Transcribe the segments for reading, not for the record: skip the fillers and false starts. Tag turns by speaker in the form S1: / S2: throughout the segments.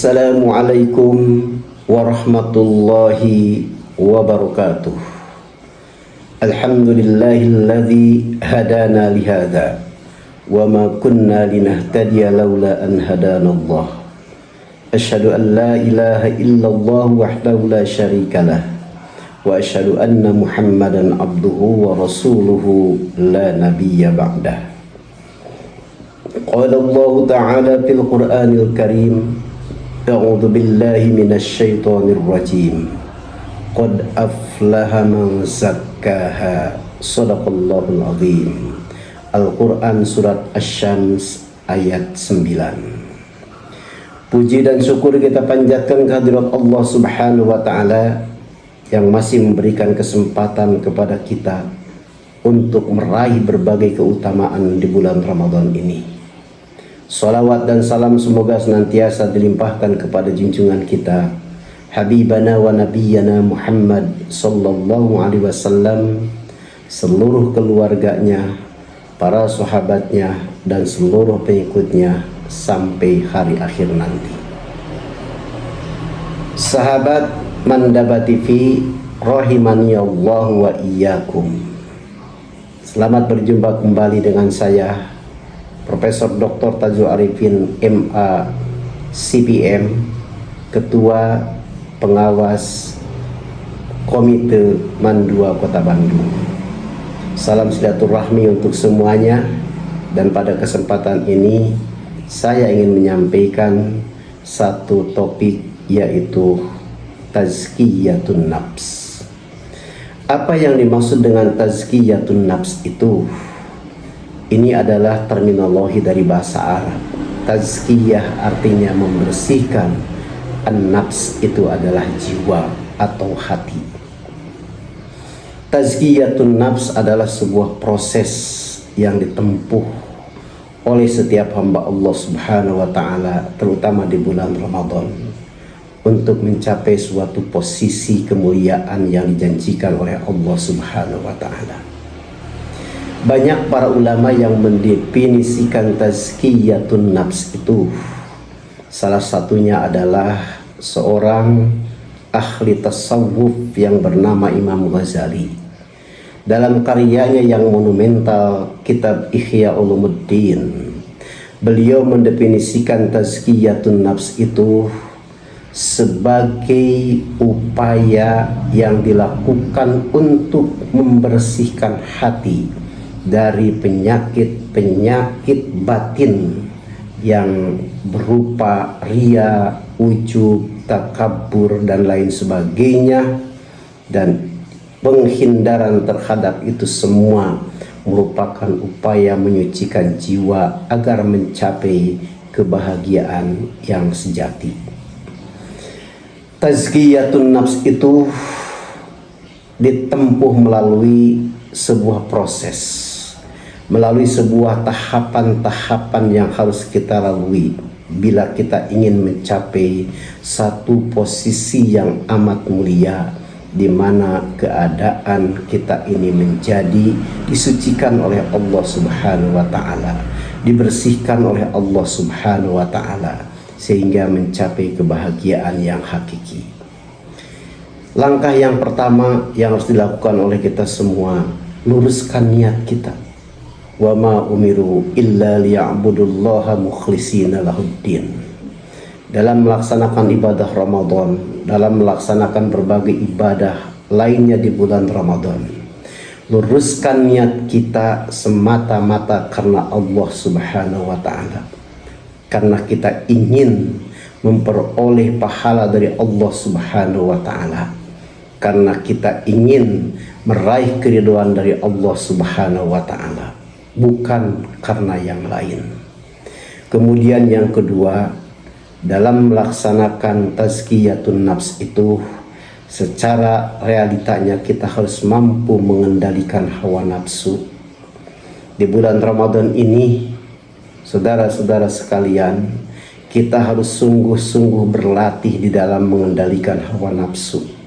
S1: Assalamualaikum warahmatullahi wabarakatuh. Alhamdulillahilladzi hadana lihada wa ma kunna linahtadiya laula an hadanallah. Asyhadu an la ilaha illallah wahdahu la syarikalah wa asyhadu anna Muhammadan abduhu wa rasuluhu la nabiyya ba'dah. Qala Allah ta'ala fil Qur'anil Karim, a'udzu billahi minasy syaithanir rajim. Qad aflaha man zakkaha. Shadaqallahul azim. Al-Qur'an surat Asy-Syams ayat 9. Puji dan syukur kita panjatkan kehadirat Allah Subhanahu wa taala yang masih memberikan kesempatan kepada kita untuk meraih berbagai keutamaan di bulan Ramadan ini. Salawat dan salam semoga senantiasa dilimpahkan kepada junjungan kita Habibana wa Nabiyyana Muhammad sallallahu alaihi wasallam, seluruh keluarganya, para sahabatnya dan seluruh pengikutnya sampai hari akhir nanti. Sahabat Mandaba TV rahimani Allah wa iyyakum. Selamat berjumpa kembali dengan saya Profesor Dr. Tajul Arifin MA CPM, Ketua Pengawas Komite Mandua Kota Bandung. Salam silaturahmi untuk semuanya, dan pada kesempatan ini saya ingin menyampaikan satu topik, yaitu tazkiyatun nafs. Apa yang dimaksud dengan tazkiyatun nafs itu? Ini adalah terminologi dari bahasa Arab. Tazkiyah artinya membersihkan. An-nafs itu adalah jiwa atau hati. Tazkiyatun nafs adalah sebuah proses yang ditempuh oleh setiap hamba Allah Subhanahu wa taala, terutama di bulan Ramadan, untuk mencapai suatu posisi kemuliaan yang dijanjikan oleh Allah Subhanahu wa taala. Banyak para ulama yang mendefinisikan tazkiyatun nafs itu. Salah satunya adalah seorang ahli tasawuf yang bernama Imam Ghazali. Dalam karyanya yang monumental, kitab Ihya Ulumuddin, beliau mendefinisikan tazkiyatun nafs itu sebagai upaya yang dilakukan untuk membersihkan hati dari penyakit-penyakit batin yang berupa ria, ujub, takabur dan lain sebagainya, dan penghindaran terhadap itu semua merupakan upaya menyucikan jiwa agar mencapai kebahagiaan yang sejati. Tazkiyatun nafs itu ditempuh melalui sebuah proses, melalui sebuah tahapan-tahapan yang harus kita lalui bila kita ingin mencapai satu posisi yang amat mulia, di mana keadaan kita ini menjadi disucikan oleh Allah Subhanahu wa taala, dibersihkan oleh Allah Subhanahu wa taala, sehingga mencapai kebahagiaan yang hakiki. Langkah yang pertama yang harus dilakukan oleh kita semua, luruskan niat kita. Wa ma umiru illa liya'budullaha mukhlishina lahuddin. Dalam melaksanakan ibadah Ramadan, dalam melaksanakan berbagai ibadah lainnya di bulan Ramadan, luruskan niat kita semata-mata karena Allah Subhanahu wa taala. Karena kita ingin memperoleh pahala dari Allah Subhanahu wa taala. Karena kita ingin meraih keridhaan dari Allah Subhanahu wa taala, bukan karena yang lain. Kemudian yang kedua, dalam melaksanakan tazkiyatun nafs itu, secara realitanya kita harus mampu mengendalikan hawa nafsu. Di bulan Ramadan ini, saudara-saudara sekalian, kita harus sungguh-sungguh berlatih di dalam mengendalikan hawa nafsu.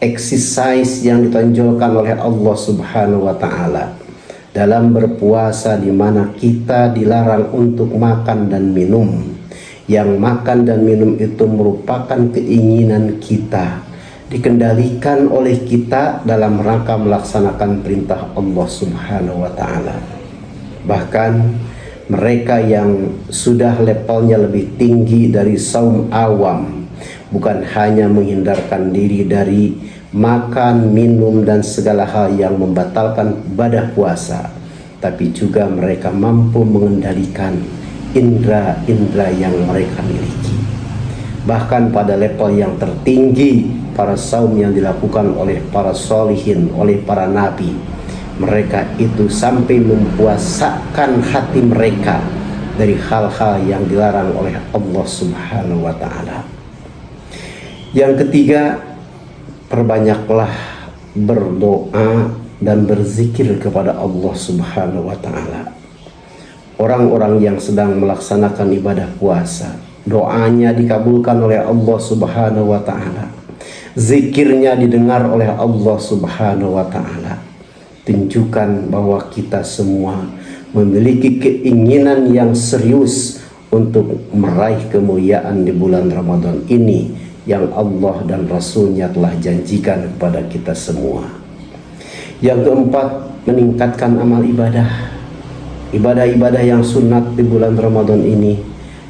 S1: Exercise yang ditonjolkan oleh Allah Subhanahu wa taala dalam berpuasa, di mana kita dilarang untuk makan dan minum, Yang makan dan minum itu merupakan keinginan kita, dikendalikan oleh kita dalam rangka melaksanakan perintah Allah Subhanahu wa Ta'ala. Bahkan mereka yang sudah levelnya lebih tinggi dari saum awam, bukan hanya menghindarkan diri dari makan, minum, dan segala hal yang membatalkan ibadah puasa, tapi juga mereka mampu mengendalikan indera-indera yang mereka miliki. Bahkan pada level yang tertinggi, para saum yang dilakukan oleh para solihin, oleh para nabi, mereka itu sampai mempuasakan hati mereka dari hal-hal yang dilarang oleh Allah Subhanahu wa Ta'ala. Yang ketiga, perbanyaklah berdoa dan berzikir kepada Allah Subhanahu wa Ta'ala. Orang-orang yang sedang melaksanakan ibadah puasa, doanya dikabulkan oleh Allah Subhanahu wa Ta'ala, zikirnya didengar oleh Allah Subhanahu wa Ta'ala. Tunjukkan bahwa kita semua memiliki keinginan yang serius untuk meraih kemuliaan di bulan Ramadan ini yang Allah dan Rasulnya telah janjikan kepada kita semua. Yang keempat, meningkatkan amal ibadah. Ibadah-ibadah yang sunat di bulan Ramadan ini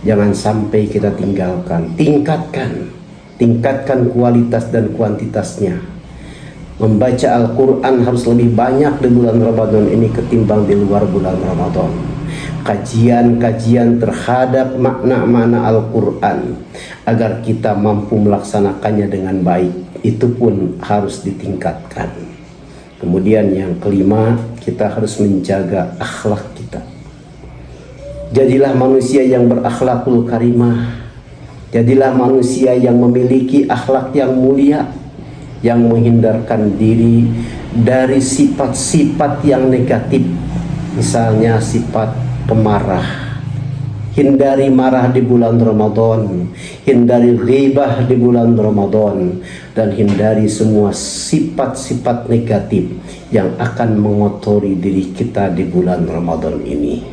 S1: jangan sampai kita tinggalkan. Tingkatkan kualitas dan kuantitasnya. Membaca Al-Quran harus lebih banyak di bulan Ramadan ini ketimbang di luar bulan Ramadan. Kajian-kajian terhadap makna-makna Al-Quran agar kita mampu melaksanakannya dengan baik, itu pun harus ditingkatkan. Kemudian yang kelima, kita harus menjaga akhlak kita. Jadilah manusia yang berakhlakul karimah. Jadilah manusia yang memiliki akhlak yang mulia, yang menghindarkan diri dari sifat-sifat yang negatif. Misalnya sifat pemarah. Hindari marah di bulan Ramadan, hindari ghibah di bulan Ramadan, dan hindari semua sifat-sifat negatif yang akan mengotori diri kita di bulan Ramadan ini.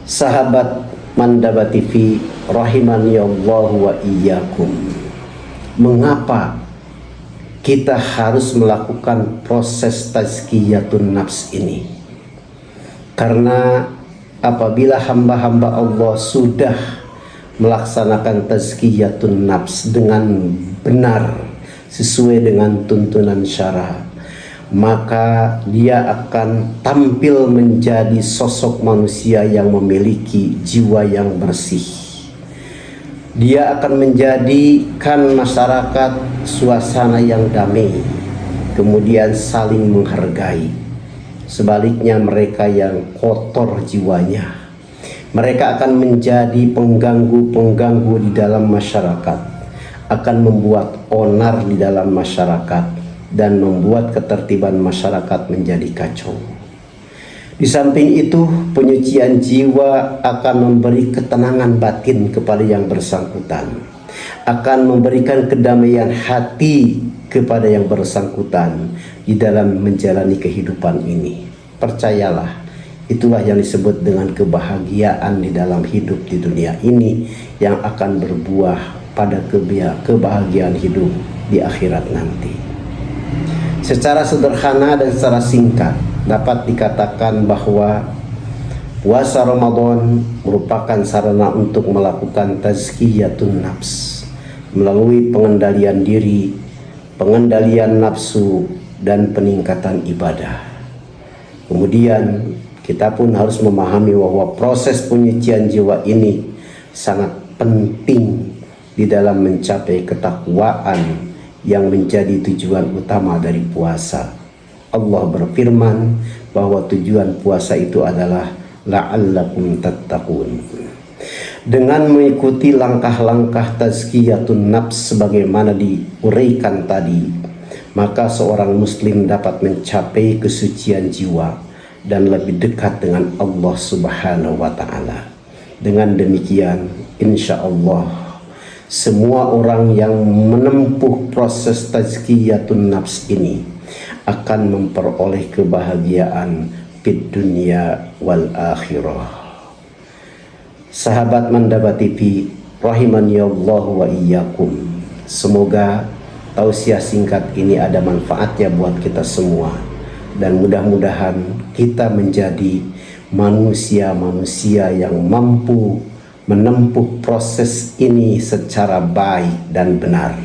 S1: Sahabat Mandaba TV rahimani Allah wa iyyakum, mengapa kita harus melakukan proses tazkiyatun nafs ini? Karena apabila hamba-hamba Allah sudah melaksanakan tazkiyatun nafs dengan benar sesuai dengan tuntunan syara, maka dia akan tampil menjadi sosok manusia yang memiliki jiwa yang bersih. Dia akan menjadikan masyarakat suasana yang damai, kemudian saling menghargai. Sebaliknya mereka yang kotor jiwanya, mereka akan menjadi pengganggu-pengganggu di dalam masyarakat, akan membuat onar di dalam masyarakat, dan membuat ketertiban masyarakat menjadi kacau. Di samping itu, penyucian jiwa akan memberi ketenangan batin kepada yang bersangkutan, akan memberikan kedamaian hati kepada yang bersangkutan di dalam menjalani kehidupan ini. Percayalah, itulah yang disebut dengan kebahagiaan di dalam hidup di dunia ini yang akan berbuah pada kebahagiaan hidup di akhirat nanti. Secara sederhana dan secara singkat dapat dikatakan bahwa puasa Ramadan merupakan sarana untuk melakukan tazkiyatun nafs melalui pengendalian diri, pengendalian nafsu, dan peningkatan ibadah. Kemudian kita pun harus memahami bahwa proses penyucian jiwa ini sangat penting di dalam mencapai ketakwaan yang menjadi tujuan utama dari puasa. Allah berfirman bahwa tujuan puasa itu adalah la'allakum tattaqun. Dengan mengikuti langkah-langkah tazkiyatun nafs sebagaimana diuraikan tadi, maka seorang muslim dapat mencapai kesucian jiwa dan lebih dekat dengan Allah Subhanahu wa Ta'ala. Dengan demikian, insya Allah semua orang yang menempuh proses tazkiyatun nafs ini akan memperoleh kebahagiaan fid dunya wal akhirah. Sahabat Mandaba TV, rahimani Allah wa iyyakum. Semoga tausiah singkat ini ada manfaatnya buat kita semua, dan mudah-mudahan kita menjadi manusia-manusia yang mampu menempuh proses ini secara baik dan benar,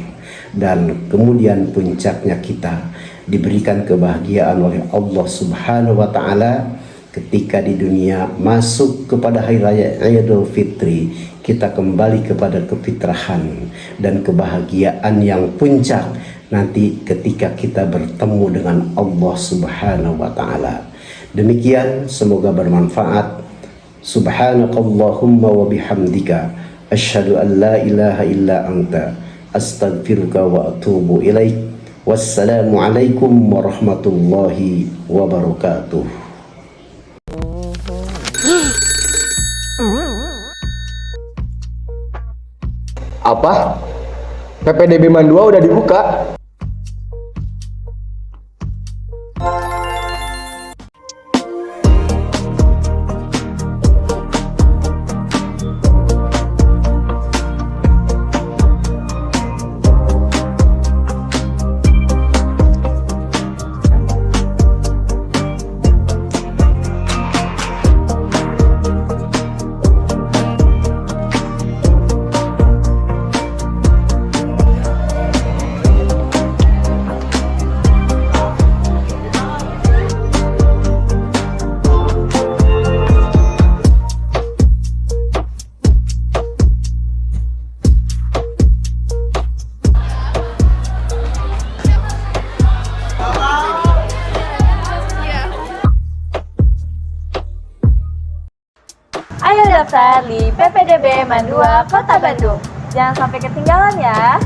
S1: dan kemudian puncaknya kita diberikan kebahagiaan oleh Allah Subhanahu wa taala ketika di dunia masuk kepada hari raya Idul Fitri, kita kembali kepada kefitrahan dan kebahagiaan yang puncak nanti ketika kita bertemu dengan Allah Subhanahu wa taala. Demikian, semoga bermanfaat. Subhanakallahumma wa bihamdika asyhadu an la ilaha illa anta astaghfiruka wa atubu ilaik. Wassalamualaikum warahmatullahi wabarakatuh.
S2: Apa? PPDB Mandua udah dibuka?
S3: Ayo daftar di PPDB Mandua Kota Bandung. Jangan sampai ketinggalan ya.